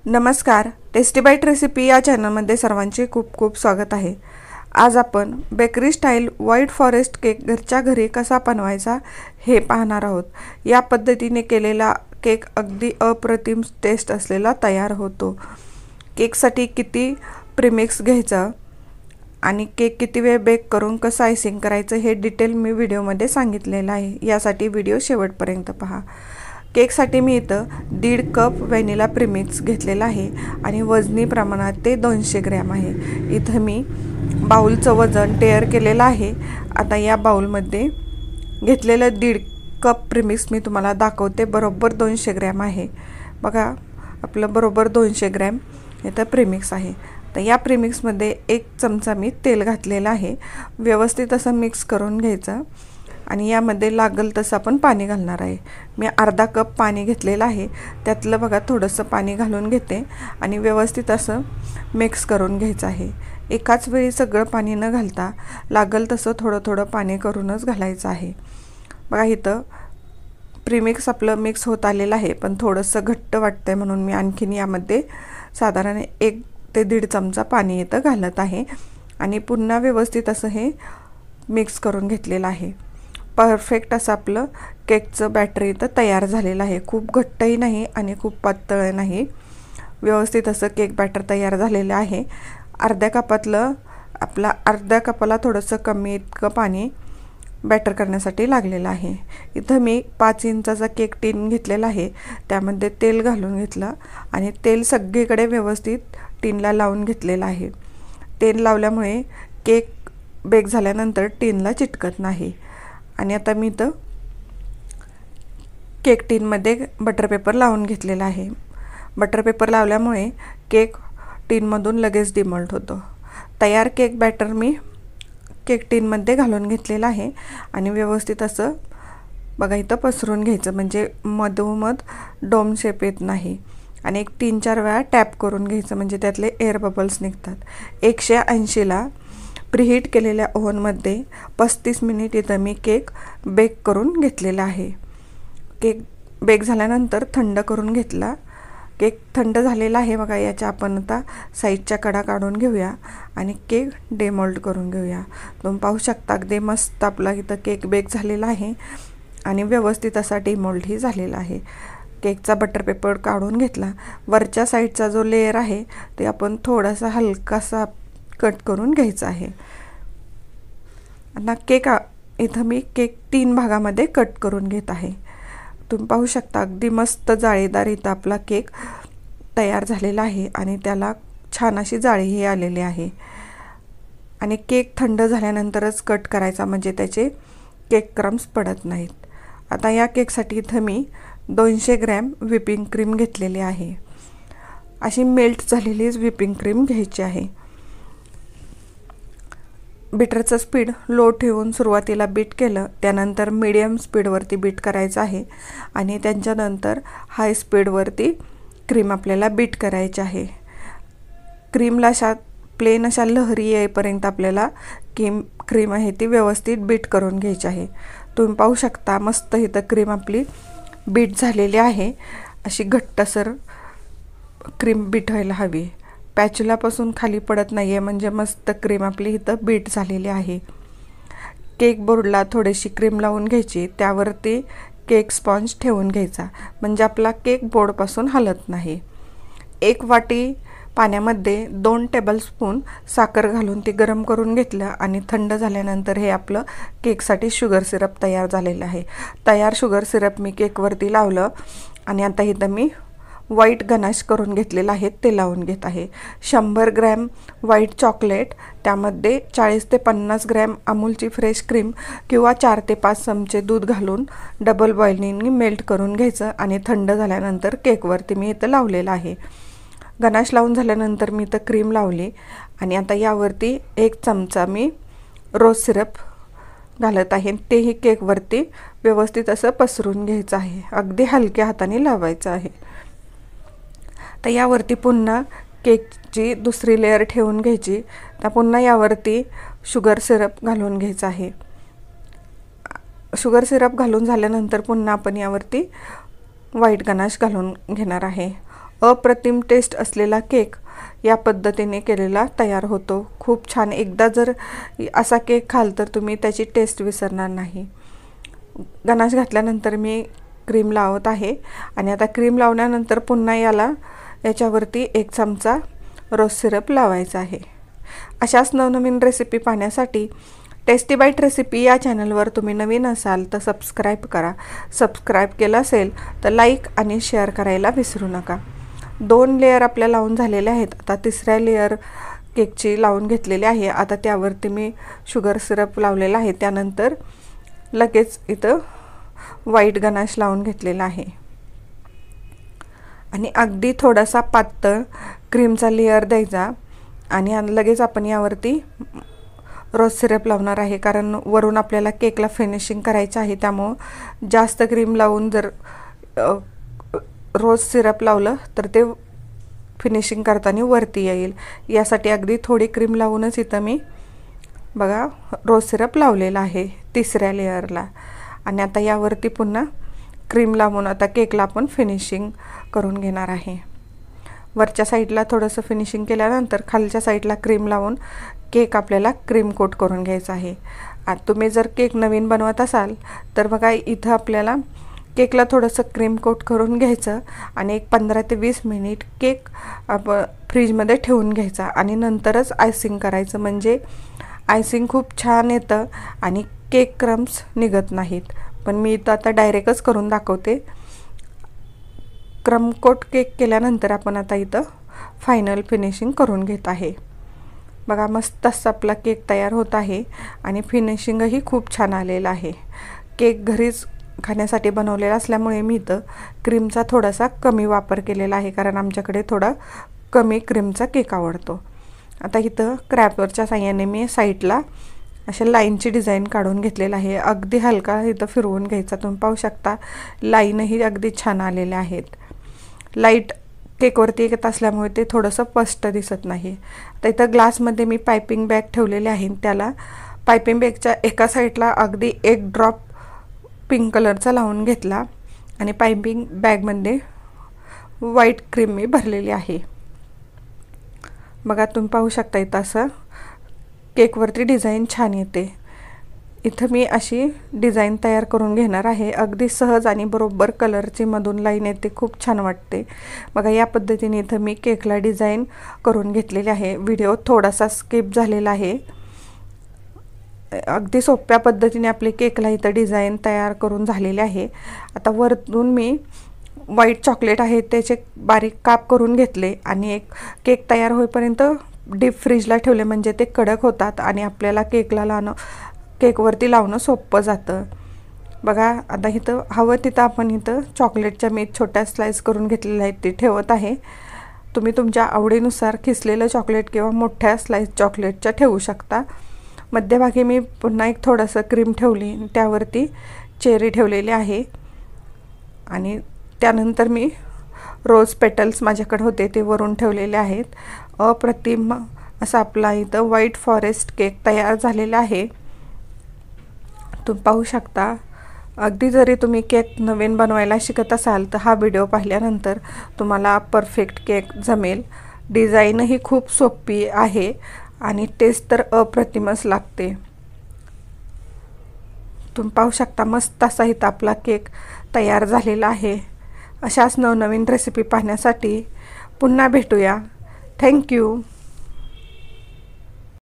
नमस्कार, tasty bite recipe या चॅनलमध्ये सर्वांचे खूप खूप स्वागत आहे। आज आपण bakery style white forest cake घरच्या घरी कसा बनवायचा हे पाहणार आहोत। या पद्धतीने केलेला केक अगदी अप्रतिम टेस्ट असलेला तयार होतो। केकसाठी किती प्रीमिक्स घ्यायचं आणि केक किती वेळ बेक करून कसं आयसिंग करायचं हे डिटेल मी व्हिडिओमध्ये सांगितलेलं आहे। यासाठी व्हिडिओ शेवटपर्यंत पहा। केकसाठी मी इथं 1.5 कप व्हॅनिला प्रीमिक्स घेतलेला आहे आणि वजनी प्रमाणात ते 200 ग्रॅम आहे। इथं मी बाउलचं वजन टेअर केलेलं आहे। आता या बाउलमध्ये घेतलेलं 1.5 कप प्रीमिक्स मी तुम्हाला दाखवते। बरोबर 200 ग्रॅम आहे। बघा, आपलं बरोबर 200 ग्रॅम इथं प्रीमिक्स आहे। तर या प्रीमिक्समध्ये 1 चमचा मी तेल घातलेलं आहे। व्यवस्थित असं मिक्स करून घ्यायचं आणि यामध्ये लागल तसं आपण पाणी घालणार आहे। मी अर्धा कप पाणी घेतलेलं आहे। त्यातलं बघा थोडंसं पाणी घालून घेते आणि व्यवस्थित असं मिक्स करून घ्यायचं आहे। एकाच वेळी सगळं पाणी न घालता लागल तसं थोडं थोडं पाणी करूनच घालायचं आहे। बघा, इथं प्रीमिक्स आपलं मिक्स होत आलेलं आहे, पण थोडंसं घट्ट वाटतंय म्हणून मी आणखीन यामध्ये साधारण 1 ते 1.5 चमचा पाणी इथं घालत आहे आणि पुन्हा व्यवस्थित असं हे मिक्स करून घेतलेलं आहे। परफेक्ट असं आपलं केकचं बॅटर इथं तयार झालेलं आहे। खूप घट्टही नाही आणि खूप पातळ नाही, व्यवस्थित असं केक बॅटर तयार झालेलं आहे। अर्ध्या कपाला थोडंसं कमी इतकं पाणी बॅटर करण्यासाठी लागलेलं आहे। इथं मी 5 इंचाचा केक टीन घेतलेला आहे। त्यामध्ये तेल घालून घेतलं आणि तेल सगळीकडे व्यवस्थित टीनला लावून घेतलेलं आहे। तेल लावल्यामुळे केक बेक झाल्यानंतर टीनला चिटकत नाही। आणि आता मी इथं केक टीनमध्ये बटर पेपर लावून घेतलेला आहे। बटर पेपर लावल्यामुळे केक टीनमधून लगेच डिमोल्ट होतो। तयार केक बॅटर मी केक टीनमध्ये घालून घेतलेलं आहे आणि व्यवस्थित असं बघा इथं पसरून घ्यायचं, म्हणजे मधोमध डोम शेप येत नाही। आणि एक 3-4 वेळा टॅप करून घ्यायचं, म्हणजे त्यातले एअर बबल्स निघतात। 180ला प्रीहीट केलेल्या ओव्हनमध्ये 35 मिनिट इथं मी केक बेक करून घेतलेला आहे। केक बेक झाल्यानंतर थंड करून घेतला। केक थंड झालेला आहे। बघा, याच्या आपण आता साईडच्या कडा काढून घेऊया आणि केक डेमोल्ड करून घेऊया। तुम्ही पाहू शकता अगदी मस्त आपला इथं केक बेक झालेला आहे आणि व्यवस्थित असा डेमोल्डही झालेला आहे। केकचा बटर पेपर काढून घेतला। वरच्या साईडचा जो लेयर आहे ते आपण थोडासा हलकासा कट करून घ्यायचा आहे। आता केक इथं मी केक 3 भागामध्ये कट करून घेत आहे। तुम्ही पाहू शकता अगदी मस्त जाळीदार इथं आपला केक तयार झालेला आहे आणि त्याला छान अशी जाळीही आलेली आहे। आणि केक थंड झाल्यानंतरच कट करायचा, म्हणजे त्याचे केक क्रम्स पडत नाहीत। आता या केकसाठी इथं मी 200 ग्रॅम व्हिपिंग क्रीम घेतलेली आहे। अशी मेल्ट झालेलीच व्हिपिंग क्रीम घ्यायची आहे। बीटरचं स्पीड लो ठेवून सुरुवातीला बीट केलं, त्यानंतर मीडियम स्पीडवरती बीट करायचं आहे आणि त्याच्यानंतर हाय स्पीडवरती क्रीम आपल्याला बीट करायची आहे। क्रीमला अशा प्लेन अशा लहरी येईपर्यंत आपल्याला क्रीम आहे ती व्यवस्थित बीट करून घ्यायची आहे। तुम्ही पाहू शकता मस्त इथं क्रीम आपली बीट झालेली आहे। अशी घट्टसर क्रीम बीट व्हायला हवी, पॅचुलापासून खाली पडत नाही आहे, म्हणजे मस्त क्रीम आपली इथं बीट झालेली आहे। केक बोर्डला थोडीशी क्रीम लावून घ्यायची, त्यावरती केक स्पॉन्ज ठेवून घ्यायचा, म्हणजे आपला केक बोर्डपासून हलत नाही। 1 वाटी पाण्यामध्ये 2 टेबलस्पून साखर घालून ती गरम करून घेतलं आणि थंड झाल्यानंतर हे आपलं केकसाठी शुगर सिरप तयार झालेलं आहे। तयार शुगर सिरप मी केकवरती लावलं आणि आता इथं मी व्हाईट गनाश करून घेतलेला आहे ते लावून घेत आहे। 100 ग्रॅम व्हाईट चॉकलेट, त्यामध्ये 40 ते 50 ग्रॅम अमूलची फ्रेश क्रीम किंवा 4 ते 5 चमचे दूध घालून डबल बॉइलिंगनी मेल्ट करून घ्यायचं आणि थंड झाल्यानंतर केकवरती मी इथं लावलेलं आहे। गनाश लावून झाल्यानंतर मी इथं क्रीम लावली आणि आता यावरती 1 चमचा मी रोज सिरप घालत आहे। तेही केकवरती व्यवस्थित असं पसरून घ्यायचं आहे, अगदी हलक्या हाताने लावायचं आहे। तर यावरती पुन्हा केकची दुसरी लेयर ठेवून घ्यायची। तर पुन्हा यावरती शुगर सिरप घालून घ्यायचं आहे। शुगर सिरप घालून झाल्यानंतर पुन्हा आपण यावरती व्हाईट गनाश घालून घेणार आहे। अप्रतिम टेस्ट असलेला केक या पद्धतीने केलेला तयार होतो। खूप छान, एकदा जर असा केक खाल तर तुम्ही त्याची टेस्ट विसरणार नाही। गनाश घातल्यानंतर मी क्रीम लावत आहे आणि आता क्रीम लावल्यानंतर पुन्हा याच्यावरती 1 चमचा रोज सिरप लावायचा आहे। अशाच नवनवीन रेसिपी पाहण्यासाठी टेस्टी बाईट रेसिपी या चॅनलवर तुम्ही नवीन असाल तर सबस्क्राईब करा। सबस्क्राईब केलं असेल तर लाईक आणि शेअर करायला विसरू नका। 2 लेयर आपल्या लावून झालेले आहेत। आता तिसऱ्या लेयर केकची लावून घेतलेली आहे। आता त्यावरती मी शुगर सिरप लावलेला आहे। त्यानंतर लगेच इथं व्हाईट गनाश लावून घेतलेला आहे आणि अगदी थोडासा पातळ क्रीमचा लेयर द्यायचा आणि लगेच आपण यावरती रोज सिरप लावणार आहे, कारण वरून आपल्याला केकला फिनिशिंग करायचं आहे। त्यामुळे जास्त क्रीम लावून जर रोज सिरप लावलं तर ते फिनिशिंग करताना वरती येईल। यासाठी अगदी थोडी क्रीम लावूनच इथं मी बघा रोज सिरप लावलेला आहे तिसऱ्या लेयरला आणि आता यावरती पुन्हा क्रीम लावून आता केकला आपण फिनिशिंग करून घेणार आहे। वरच्या साईडला थोडंसं फिनिशिंग केल्यानंतर खालच्या साईडला क्रीम लावून केक आपल्याला क्रीम कोट करून घ्यायचा आहे। आता तुम्ही जर केक नवीन बनवत असाल तर बघा इथं आपल्याला केकला थोडंसं क्रीम कोट करून घ्यायचं आणि एक 15 ते 20 मिनिट केक आपण फ्रीजमध्ये ठेवून घ्यायचा आणि नंतरच आयसिंग करायचं, म्हणजे आयसिंग खूप छान येतं आणि केक क्रम्स निघत नाहीत। पण मी इथं आता डायरेक्टच करून दाखवते। क्रम कोट केक केल्यानंतर आपण आता इथं फायनल फिनिशिंग करून घेत आहे। बघा मस्त असा आपला केक तयार होत आहे आणि फिनिशिंगही खूप छान आलेलं आहे। केक घरीच खाण्यासाठी बनवलेला असल्यामुळे मी इथं क्रीमचा थोडासा कमी वापर केलेला आहे, कारण आमच्याकडे थोडा कमी क्रीमचा केक आवडतो। आता इथं क्रॅपरच्या साहाय्याने मी साईडला अशा लाईनची डिझाईन काढून घेतलेला आहे। अगदी हलका इथं फिरवून घ्यायचा। तुम्ही पाहू शकता लाईनही अगदी छान आलेल्या आहेत। लाईट केकवरती येत असल्यामुळे ते थोडंसं स्पष्ट दिसत नाही। आता इथं ग्लासमध्ये मी पायपिंग बॅग ठेवलेले आहे। त्याला पायपिंग बॅगच्या एका साईडला अगदी 1 ड्रॉप पिंक कलरचा लावून घेतला आणि पायपिंग बॅगमध्ये व्हाईट क्रीम मी भरलेली आहे। बघा तुम्ही पाहू शकता इथं असं केकवरती डिझाईन छान येते। इथं मी अशी डिझाईन तयार करून घेणार आहे। अगदी सहज आणि बरोबर कलरची मधून लाईन येते, खूप छान वाटते। बघा या पद्धतीने इथं मी केकला डिझाईन करून घेतलेली आहे। व्हिडिओ थोडासा स्किप झालेला आहे। अगदी सोप्या पद्धतीने आपले केकला इथं डिझाईन तयार करून झालेले आहे। आता वरतून मी व्हाईट चॉकलेट आहे त्याचे बारीक काप करून घेतले आणि एक केक तयार होईपर्यंत डीप फ्रीजला ठेवले, म्हणजे ते कडक होतात आणि आपल्याला केकवरती लावणं सोपं जातं। बघा आता इथं हवं तिथं आपण इथं चॉकलेटच्या मी छोट्या स्लाइस करून घेतलेल्या आहेत ते ठेवत आहे। तुम्ही तुमच्या आवडीनुसार खिसलेलं चॉकलेट किंवा मोठ्या स्लाइस चॉकलेटच्या ठेवू शकता। मध्यभागी मी पुन्हा एक थोडंसं क्रीम ठेवली, त्यावरती चेरी ठेवलेली आहे आणि त्यानंतर मी रोज पेटल्स माझ्याकडे होते ते वरून ठेवलेले आहेत। अप्रतिम असा आपला इथं व्हाईट फॉरेस्ट केक तयार झालेला आहे। तुम्ही पाहू शकता। अगदी जरी तुम्ही केक नवीन बनवायला शिकत असाल तर हा व्हिडिओ पाहिल्यानंतर तुम्हाला परफेक्ट केक जमेल। डिझाईनही खूप सोपी आहे आणि टेस्ट तर अप्रतिमच लागते। तुम्ही पाहू शकता मस्त असा इथं आपला केक तयार झालेला आहे। अशाच नवनवीन रेसिपी पाहण्यासाठी पुन्हा भेटूया। थँक्यू।